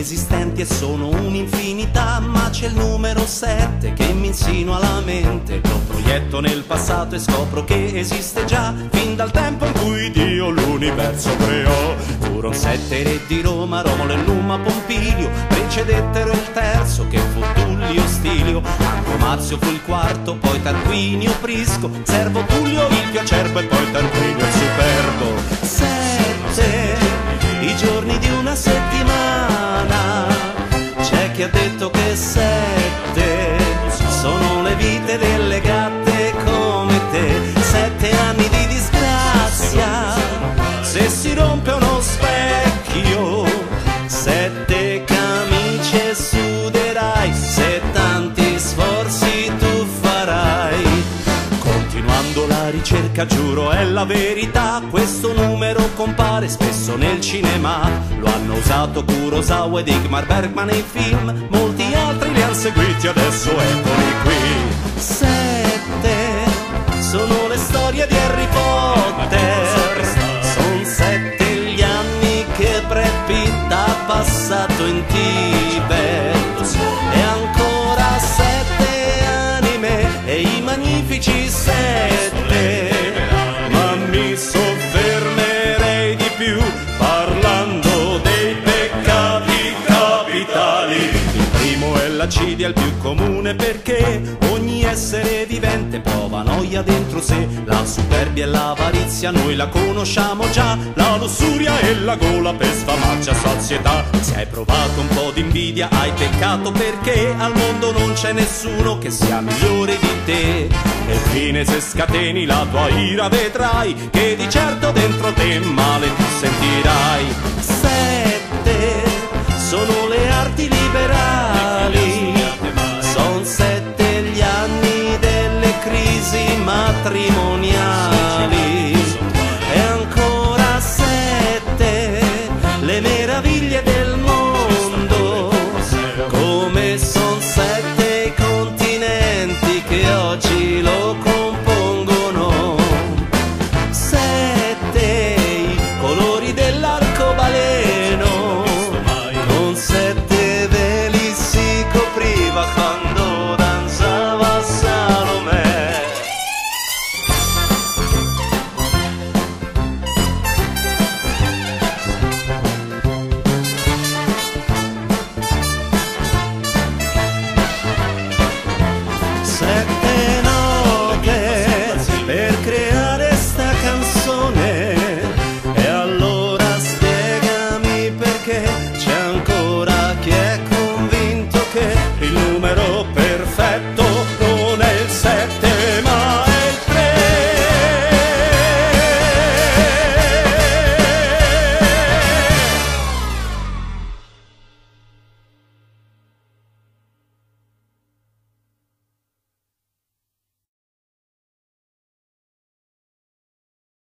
inesistenti e sono un'infinità, ma c'è il numero 7 che mi insinua la mente. Lo proietto nel passato e scopro che esiste già fin dal tempo in cui Dio l'universo creò. Furono 7 re di Roma, Romolo e Numa, Pompilio, precedettero il terzo che fu Tullio Stilio. Ancomazio fu il quarto, poi Tarquinio Prisco, Servo Tullio il più acerbo e poi Tarquinio il superbo. 7, i giorni di una settimana, c'è chi ha detto che 7 sono le vite delle gatte come te. 7 anni di disgrazia, se si rompe uno specchio, 7 camicie suderai, se tanti sforzi tu farai. Continuando la ricerca, giuro è la verità, questo numero compare spesso nel cinema. Lo hanno usato Kurosawa ed Ingmar Bergman nei film, molti altri li hanno seguiti, adesso eccoli qui. 7 sono le storie di Harry Potter, son 7 gli anni che Brad Pitt ha passato in Tibet, e ancora 7 anime e i magnifici 7, ma mi soffermerei di più parlando dei peccati capitali. Il primo è l'acidia, il più comune, perché ogni essere vivente prova noia dentro sé. La superbia e l'avarizia noi la conosciamo già, la lussuria e la gola per sfamarci a sazietà. Se hai provato un po' d'invidia hai peccato, perché al mondo non c'è nessuno che sia migliore di te. E infine se scateni la tua ira vedrai che di certo dentro te male ti sentirai. 7 sono le arti liberali, son 7 gli anni delle crisi matrimoniali, e ancora 7 le meraviglie del mondo, come son 7 i continenti che oggi lo compongono. 7 i colori dell'arcobaleno, con 7 veli si copriva quando danzava Salomè. Sette note per creare sta canzone, e allora spiegami perché c'è